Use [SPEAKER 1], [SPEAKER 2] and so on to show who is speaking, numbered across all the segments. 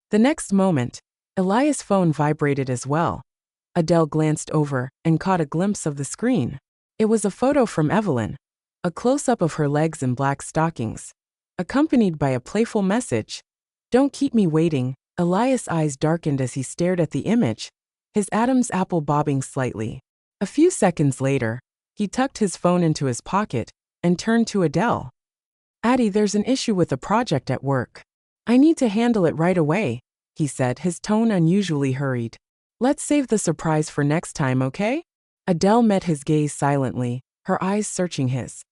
[SPEAKER 1] The next moment, Elias' phone vibrated as well. Adele glanced over and caught a glimpse of the screen. It was a photo from Evelyn, a close-up of her legs in black stockings, accompanied by a playful message. "Don't keep me waiting." Elias' eyes darkened as he stared at the image, his Adam's apple bobbing slightly. A few seconds later, he tucked his phone into his pocket and turned to Adele. "Addie, there's an issue with a project at work. I need to handle it right away," he said, his tone unusually hurried. "Let's save the surprise for next time, okay?" Adele met his gaze silently, her eyes searching his.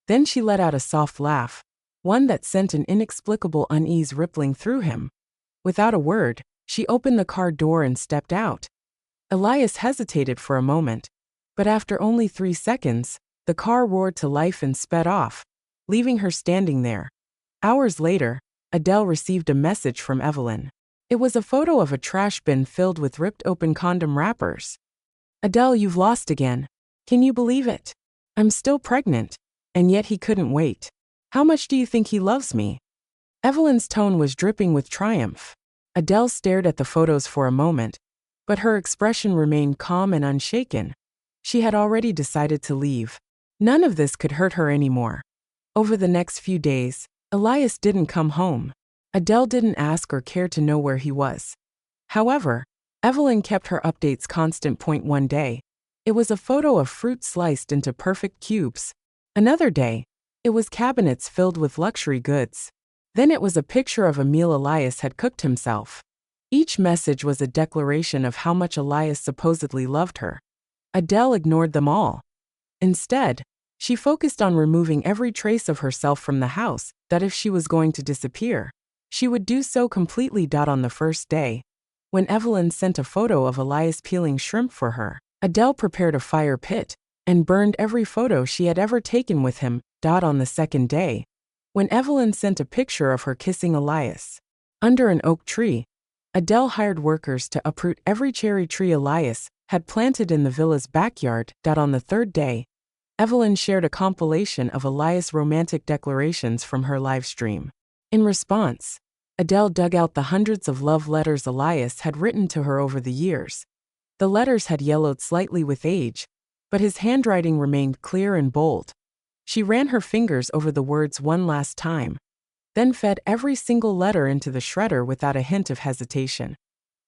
[SPEAKER 1] Then she let out a soft laugh, one that sent an inexplicable unease rippling through him. Without a word, she opened the car door and stepped out. Elias hesitated for a moment, but after only 3 seconds, the car roared to life and sped off, leaving her standing there. Hours later, Adele received a message from Evelyn. It was a photo of a trash bin filled with ripped open condom wrappers. "Adele, you've lost again. Can you believe it? I'm still pregnant." And yet he couldn't wait. "How much do you think he loves me?" Evelyn's tone was dripping with triumph. Adele stared at the photos for a moment, but her expression remained calm and unshaken. She had already decided to leave. None of this could hurt her anymore. Over the next few days, Elias didn't come home. Adele didn't ask or care to know where he was. However, Evelyn kept her updates constant. One day, it was a photo of fruit sliced into perfect cubes. Another day, it was cabinets filled with luxury goods. Then it was a picture of a meal Elias had cooked himself. Each message was a declaration of how much Elias supposedly loved her. Adele ignored them all. Instead, she focused on removing every trace of herself from the house, that if she was going to disappear, she would do so completely. On the first day, when Evelyn sent a photo of Elias peeling shrimp for her, Adele prepared a fire pit and burned every photo she had ever taken with him. On the second day, when Evelyn sent a picture of her kissing Elias under an oak tree, Adele hired workers to uproot every cherry tree Elias had planted in the villa's backyard. On the third day, Evelyn shared a compilation of Elias' romantic declarations from her live stream. In response, Adele dug out the hundreds of love letters Elias had written to her over the years. The letters had yellowed slightly with age, but his handwriting remained clear and bold. She ran her fingers over the words one last time, then fed every single letter into the shredder without a hint of hesitation.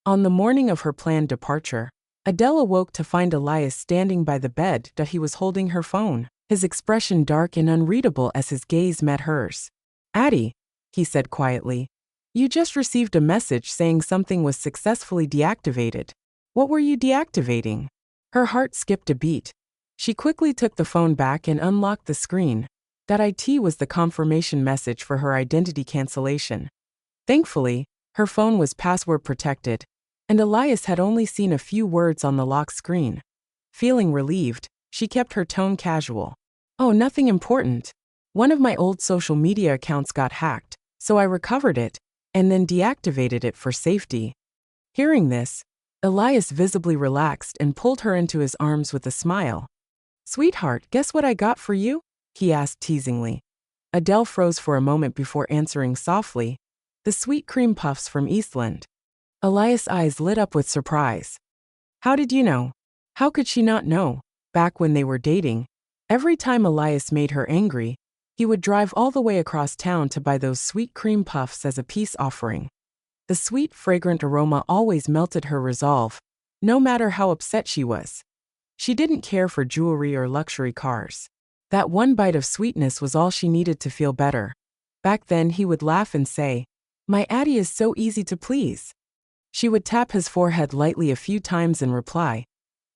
[SPEAKER 1] On the morning of her planned departure, Adele awoke to find Elias standing by the bed. He was holding her phone, his expression dark and unreadable as his gaze met hers. "Addie," he said quietly, "you just received a message saying something was successfully deactivated. What were you deactivating?" Her heart skipped a beat. She quickly took the phone back and unlocked the screen. It was the confirmation message for her identity cancellation. Thankfully, her phone was password protected, and Elias had only seen a few words on the lock screen. Feeling relieved, she kept her tone casual. "Oh, nothing important. One of my old social media accounts got hacked, so I recovered it, and then deactivated it for safety." Hearing this, Elias visibly relaxed and pulled her into his arms with a smile. "Sweetheart, guess what I got for you?" he asked teasingly. Adele froze for a moment before answering softly, "The sweet cream puffs from Eastland." Elias' eyes lit up with surprise. "How did you know?" How could she not know? Back when they were dating, every time Elias made her angry, he would drive all the way across town to buy those sweet cream puffs as a peace offering. The sweet, fragrant aroma always melted her resolve, no matter how upset she was. She didn't care for jewelry or luxury cars. That one bite of sweetness was all she needed to feel better. Back then he would laugh and say, "My Addie is so easy to please." She would tap his forehead lightly a few times and reply,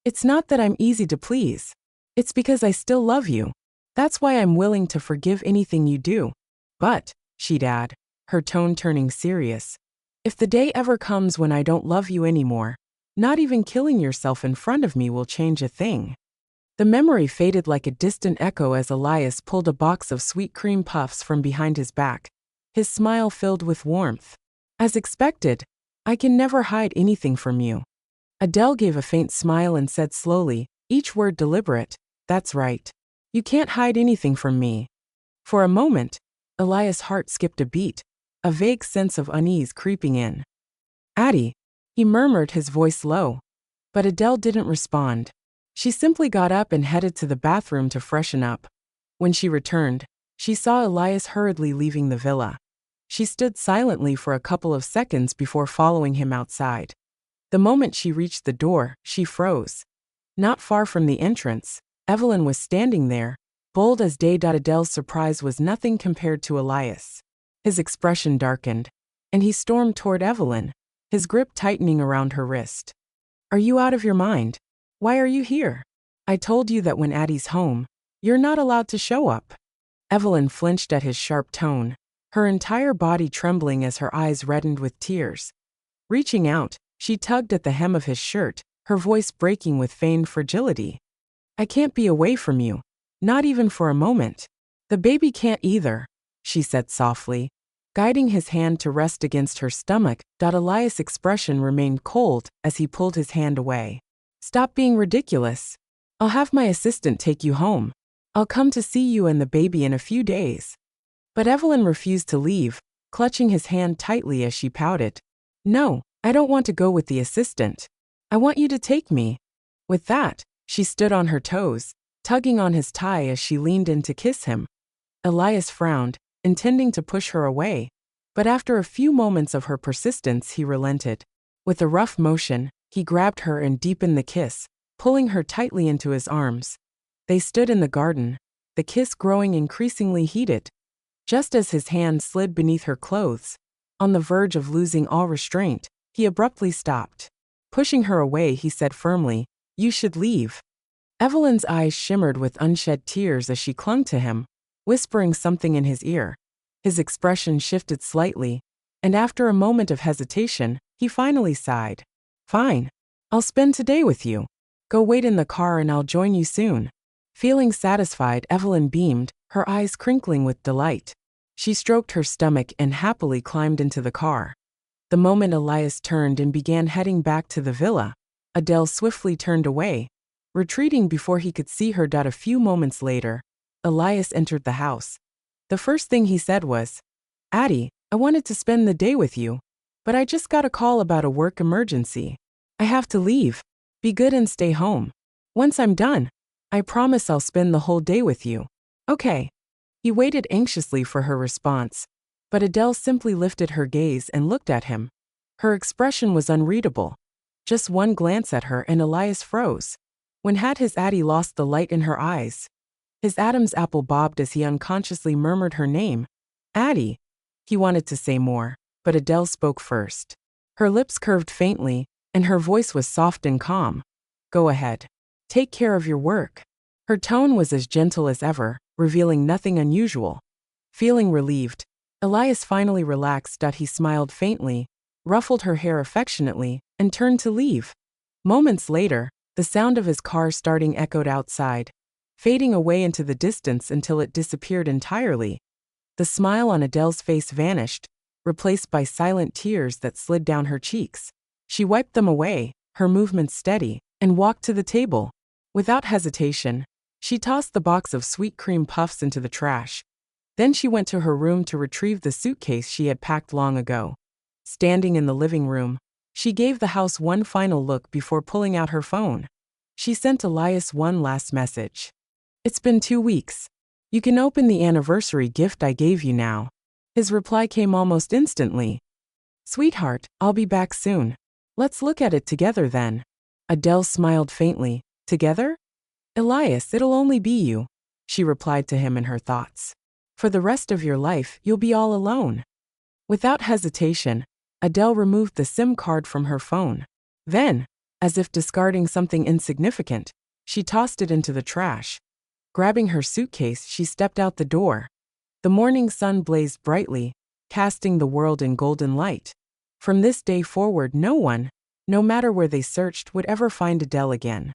[SPEAKER 1] "It's not that I'm easy to please. It's because I still love you. That's why I'm willing to forgive anything you do. But," she'd add, her tone turning serious, "if the day ever comes when I don't love you anymore, not even killing yourself in front of me will change a thing." The memory faded like a distant echo as Elias pulled a box of sweet cream puffs from behind his back, his smile filled with warmth. "As expected, I can never hide anything from you." Adele gave a faint smile and said slowly, each word deliberate, "That's right. You can't hide anything from me." For a moment, Elias' heart skipped a beat, a vague sense of unease creeping in. Addie, he murmured, his voice low. But Adele didn't respond. She simply got up and headed to the bathroom to freshen up. When she returned, she saw Elias hurriedly leaving the villa. She stood silently for a couple of seconds before following him outside. The moment she reached the door, she froze. Not far from the entrance, Evelyn was standing there, bold as day. Adele's surprise was nothing compared to Elias. His expression darkened, and he stormed toward Evelyn, his grip tightening around her wrist. Are you out of your mind? Why are you here? I told you that when Addie's home, you're not allowed to show up. Evelyn flinched at his sharp tone, her entire body trembling as her eyes reddened with tears. Reaching out, she tugged at the hem of his shirt, her voice breaking with feigned fragility. I can't be away from you, not even for a moment. The baby can't either, she said softly, guiding his hand to rest against her stomach. Elias' expression remained cold as he pulled his hand away. Stop being ridiculous. I'll have my assistant take you home. I'll come to see you and the baby in a few days. But Evelyn refused to leave, clutching his hand tightly as she pouted. No, I don't want to go with the assistant. I want you to take me. With that, she stood on her toes, tugging on his tie as she leaned in to kiss him. Elias frowned, intending to push her away, but after a few moments of her persistence, he relented. With a rough motion, he grabbed her and deepened the kiss, pulling her tightly into his arms. They stood in the garden, the kiss growing increasingly heated. Just as his hand slid beneath her clothes, on the verge of losing all restraint, he abruptly stopped. Pushing her away, he said firmly, "You should leave." Evelyn's eyes shimmered with unshed tears as she clung to him, whispering something in his ear. His expression shifted slightly, and after a moment of hesitation, he finally sighed. Fine. I'll spend today with you. Go wait in the car and I'll join you soon. Feeling satisfied, Evelyn beamed, her eyes crinkling with delight. She stroked her stomach and happily climbed into the car. The moment Elias turned and began heading back to the villa, Adele swiftly turned away, retreating before he could see her. A few moments later, Elias entered the house. The first thing he said was, Addie, I wanted to spend the day with you, but I just got a call about a work emergency. I have to leave. Be good and stay home. Once I'm done, I promise I'll spend the whole day with you. Okay. He waited anxiously for her response, but Adele simply lifted her gaze and looked at him. Her expression was unreadable. Just one glance at her and Elias froze. When had his Addie lost the light in her eyes? His Adam's apple bobbed as he unconsciously murmured her name. Addie. He wanted to say more, but Adele spoke first. Her lips curved faintly, and her voice was soft and calm. Go ahead. Take care of your work. Her tone was as gentle as ever, revealing nothing unusual. Feeling relieved, Elias finally relaxed. He smiled faintly, ruffled her hair affectionately, and turned to leave. Moments later, the sound of his car starting echoed outside, fading away into the distance until it disappeared entirely. The smile on Adele's face vanished, replaced by silent tears that slid down her cheeks. She wiped them away, her movements steady, and walked to the table. Without hesitation, she tossed the box of sweet cream puffs into the trash. Then she went to her room to retrieve the suitcase she had packed long ago. Standing in the living room, she gave the house one final look before pulling out her phone. She sent Elias one last message. It's been 2 weeks. You can open the anniversary gift I gave you now. His reply came almost instantly. Sweetheart, I'll be back soon. Let's look at it together then. Adele smiled faintly. Together? Elias, it'll only be you, she replied to him in her thoughts. For the rest of your life, you'll be all alone. Without hesitation, Adele removed the SIM card from her phone. Then, as if discarding something insignificant, she tossed it into the trash. Grabbing her suitcase, she stepped out the door. The morning sun blazed brightly, casting the world in golden light. From this day forward, no one, no matter where they searched, would ever find Adele again.